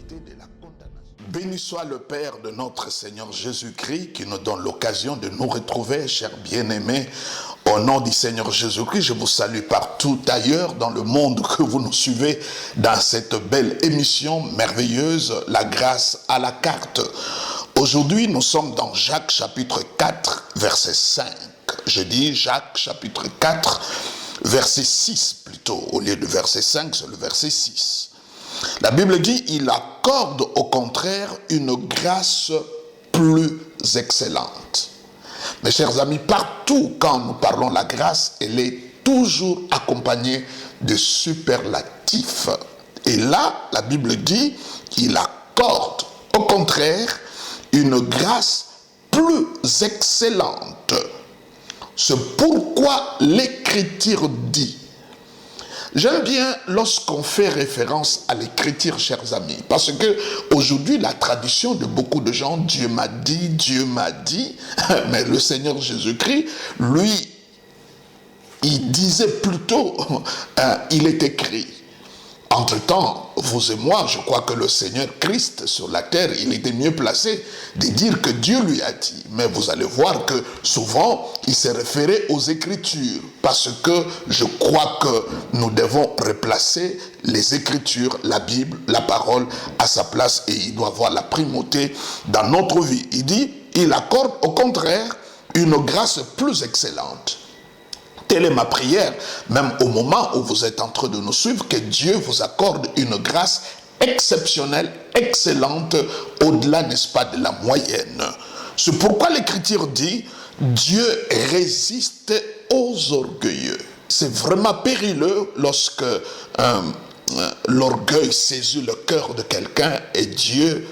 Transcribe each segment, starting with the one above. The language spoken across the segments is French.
possibilité de la condamnation. Béni soit le Père de notre Seigneur Jésus-Christ qui nous donne l'occasion de nous retrouver, chers bien-aimés. Au nom du Seigneur Jésus-Christ, je vous salue partout ailleurs dans le monde que vous nous suivez dans cette belle émission merveilleuse, la grâce à la carte. Aujourd'hui, nous sommes dans Jacques chapitre 4, verset 5. Je dis Jacques chapitre 4, verset 6 plutôt. Au lieu de verset 5, c'est le verset 6. La Bible dit, il accorde au contraire une grâce plus excellente. Mes chers amis, partout quand nous parlons de la grâce, elle est toujours accompagnée de superlatifs. Et là, la Bible dit qu'il accorde au contraire une grâce plus excellente. C'est pourquoi l'Écriture dit. J'aime bien lorsqu'on fait référence à l'Écriture, chers amis, parce que aujourd'hui la tradition de beaucoup de gens, Dieu m'a dit, mais le Seigneur Jésus-Christ, lui, il disait plutôt, il est écrit. Entre-temps, vous et moi, je crois que le Seigneur Christ sur la terre, il était mieux placé de dire que Dieu lui a dit. Mais vous allez voir que souvent, il s'est référé aux Écritures. Parce que je crois que nous devons replacer les Écritures, la Bible, la parole à sa place. Et il doit avoir la primauté dans notre vie. Il dit, il accorde au contraire une grâce plus excellente. Telle est ma prière, même au moment où vous êtes en train de nous suivre, que Dieu vous accorde une grâce exceptionnelle, excellente, au-delà, n'est-ce pas, de la moyenne. C'est pourquoi l'Écriture dit, Dieu résiste aux orgueilleux. C'est vraiment périlleux lorsque l'orgueil saisit le cœur de quelqu'un et Dieu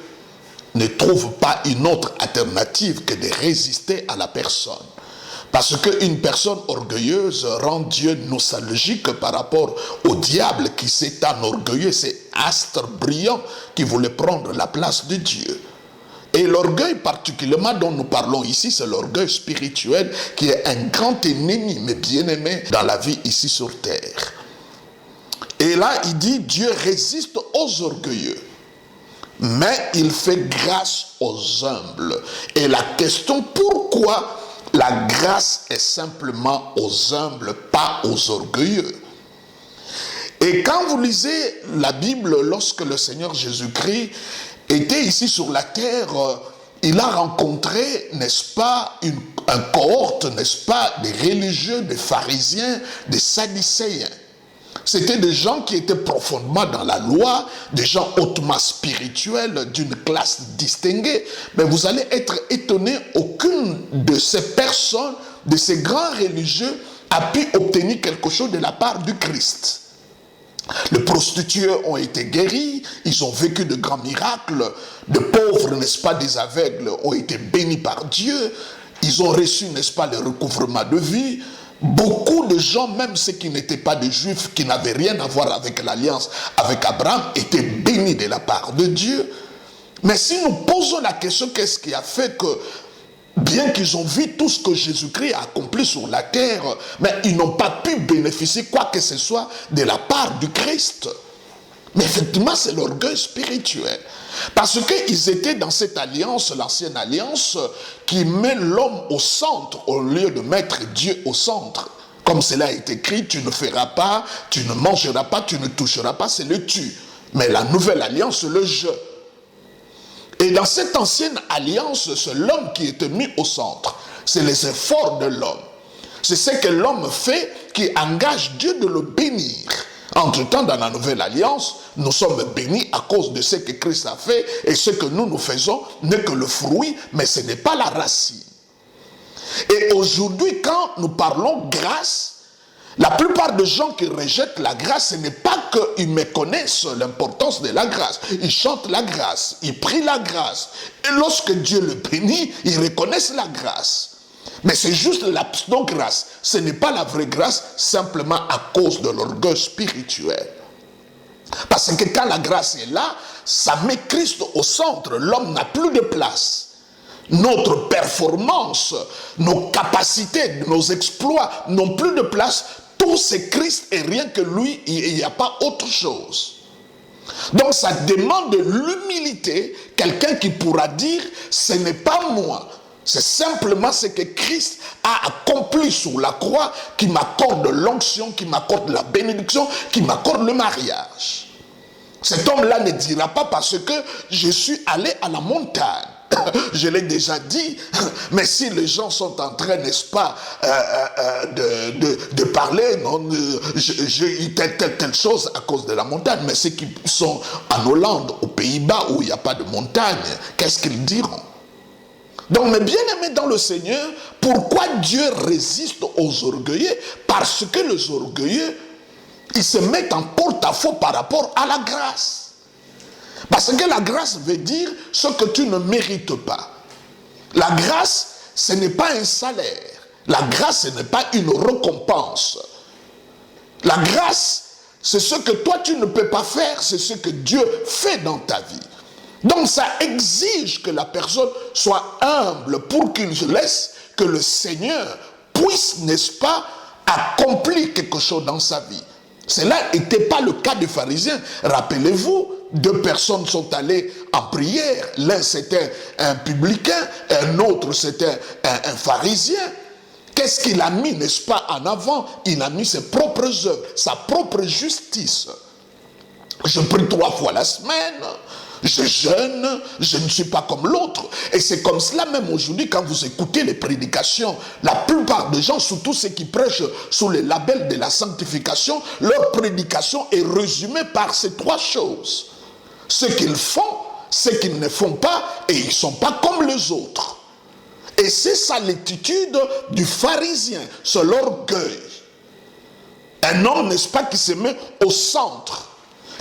ne trouve pas une autre alternative que de résister à la personne. Parce qu'une personne orgueilleuse rend Dieu nostalgique par rapport au diable qui s'est enorgueilleux, c'est astre brillant qui voulait prendre la place de Dieu. Et l'orgueil particulièrement dont nous parlons ici, c'est l'orgueil spirituel qui est un grand ennemi, mais bien aimé dans la vie ici sur terre. Et là, il dit, Dieu résiste aux orgueilleux, mais il fait grâce aux humbles. Et la question, pourquoi la grâce est simplement aux humbles, pas aux orgueilleux. Et quand vous lisez la Bible, lorsque le Seigneur Jésus-Christ était ici sur la terre, il a rencontré, n'est-ce pas, un cohorte, n'est-ce pas, des religieux, des pharisiens, des sadducéens. C'était des gens qui étaient profondément dans la loi, des gens hautement spirituels, d'une classe distinguée. Mais vous allez être étonnés, aucune de ces personnes, de ces grands religieux, a pu obtenir quelque chose de la part du Christ. Les prostituées ont été guéries, ils ont vécu de grands miracles, de pauvres, n'est-ce pas, des aveugles ont été bénis par Dieu, ils ont reçu, n'est-ce pas, le recouvrement de vie. Beaucoup de gens, même ceux qui n'étaient pas des juifs, qui n'avaient rien à voir avec l'alliance avec Abraham, étaient bénis de la part de Dieu. Mais si nous posons la question, qu'est-ce qui a fait que, bien qu'ils ont vu tout ce que Jésus-Christ a accompli sur la terre, mais ils n'ont pas pu bénéficier quoi que ce soit de la part du Christ? Mais effectivement, c'est l'orgueil spirituel. Parce qu'ils étaient dans cette alliance, l'ancienne alliance, qui met l'homme au centre, au lieu de mettre Dieu au centre. Comme cela est écrit, tu ne feras pas, tu ne mangeras pas, tu ne toucheras pas, c'est le tu. Mais la nouvelle alliance, c'est le je. Et dans cette ancienne alliance, c'est l'homme qui était mis au centre. C'est les efforts de l'homme. C'est ce que l'homme fait qui engage Dieu de le bénir. Entre-temps, dans la nouvelle alliance, nous sommes bénis à cause de ce que Christ a fait, et ce que nous faisons n'est que le fruit, mais ce n'est pas la racine. Et aujourd'hui, quand nous parlons grâce, la plupart des gens qui rejettent la grâce, ce n'est pas qu'ils méconnaissent l'importance de la grâce. Ils chantent la grâce, ils prient la grâce. Et lorsque Dieu le bénit, ils reconnaissent la grâce. Mais c'est juste la pseudo-grâce. Ce n'est pas la vraie grâce, simplement à cause de l'orgueil spirituel. Parce que quand la grâce est là, ça met Christ au centre. L'homme n'a plus de place. Notre performance, nos capacités, nos exploits n'ont plus de place. Tout c'est Christ et rien que lui, il n'y a pas autre chose. Donc ça demande de l'humilité, quelqu'un qui pourra dire, ce n'est pas moi, c'est simplement ce que Christ a accompli sur la croix qui m'accorde l'onction, qui m'accorde la bénédiction, qui m'accorde le mariage. Cet homme-là ne dira pas parce que je suis allé à la montagne. Je l'ai déjà dit, mais si les gens sont en train, n'est-ce pas, de parler, non, j'ai eu telle chose à cause de la montagne, mais ceux qui sont en Hollande, aux Pays-Bas, où il n'y a pas de montagne, qu'est-ce qu'ils diront? Donc, mes bien-aimés dans le Seigneur, pourquoi Dieu résiste aux orgueilleux? Parce que les orgueilleux, ils se mettent en porte-à-faux par rapport à la grâce. Parce que la grâce veut dire ce que tu ne mérites pas. La grâce, ce n'est pas un salaire. La grâce, ce n'est pas une récompense. La grâce, c'est ce que toi tu ne peux pas faire, c'est ce que Dieu fait dans ta vie. Donc ça exige que la personne soit humble pour qu'il laisse que le Seigneur puisse, n'est-ce pas, accomplir quelque chose dans sa vie. Cela n'était pas le cas des pharisiens. Rappelez-vous, 2 personnes sont allées en prière. L'un c'était un publicain, un autre c'était un pharisien. Qu'est-ce qu'il a mis, n'est-ce pas, en avant? Il a mis ses propres œuvres, sa propre justice. Je prie 3 fois la semaine, je jeûne, je ne suis pas comme l'autre. Et c'est comme cela même aujourd'hui quand vous écoutez les prédications. La plupart des gens, surtout ceux qui prêchent sous le label de la sanctification, leur prédication est résumée par ces 3 choses. Ce qu'ils font, ce qu'ils ne font pas, et ils ne sont pas comme les autres. Et c'est ça l'attitude du pharisien, c'est l'orgueil. Un homme, n'est-ce pas, qui se met au centre,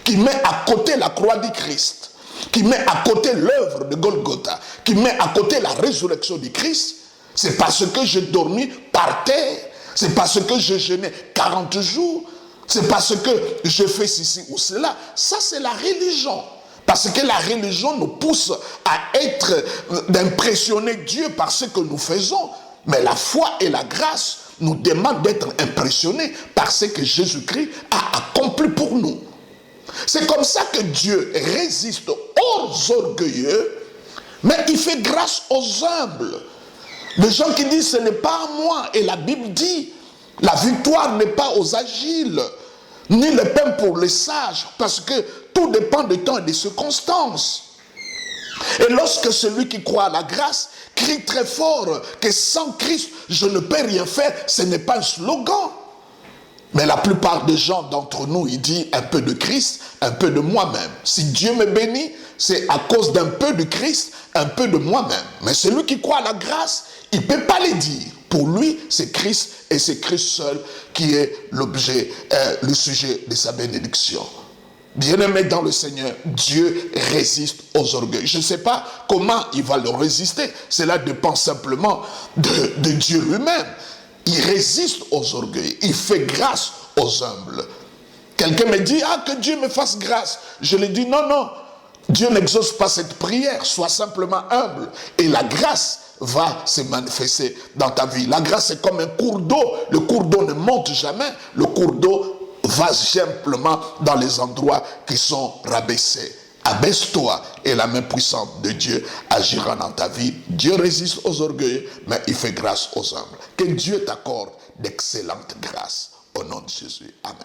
qui met à côté la croix du Christ, qui met à côté l'œuvre de Golgotha, qui met à côté la résurrection du Christ. C'est parce que j'ai dormi par terre, c'est parce que j'ai jeûné 40 jours, c'est parce que je fais ceci ou cela. Ça, c'est la religion. Parce que la religion nous pousse à d'impressionner Dieu par ce que nous faisons. Mais la foi et la grâce nous demandent d'être impressionnés par ce que Jésus-Christ a accompli pour nous. C'est comme ça que Dieu résiste aux orgueilleux, mais il fait grâce aux humbles. Les gens qui disent ce n'est pas à moi. Et la Bible dit, la victoire n'est pas aux agiles, ni le pain pour les sages, parce que tout dépend du temps et des circonstances. Et lorsque celui qui croit à la grâce crie très fort que sans Christ, je ne peux rien faire, ce n'est pas un slogan. Mais la plupart des gens d'entre nous, ils disent un peu de Christ, un peu de moi-même. Si Dieu me bénit, c'est à cause d'un peu de Christ, un peu de moi-même. Mais celui qui croit à la grâce, il ne peut pas les dire. Pour lui, c'est Christ et c'est Christ seul qui est l'objet, le sujet de sa bénédiction. Bien-aimé dans le Seigneur, Dieu résiste aux orgueils. Je ne sais pas comment il va leur résister. Cela dépend simplement de Dieu lui-même. Il résiste aux orgueils. Il fait grâce aux humbles. Quelqu'un me dit, que Dieu me fasse grâce. Je lui dis, non. Dieu n'exauce pas cette prière. Sois simplement humble. Et la grâce va se manifester dans ta vie. La grâce est comme un cours d'eau. Le cours d'eau ne monte jamais. Le cours d'eau va simplement dans les endroits qui sont rabaissés. Abaisse-toi et la main puissante de Dieu agira dans ta vie. Dieu résiste aux orgueilleux, mais il fait grâce aux humbles. Que Dieu t'accorde d'excellentes grâces. Au nom de Jésus. Amen.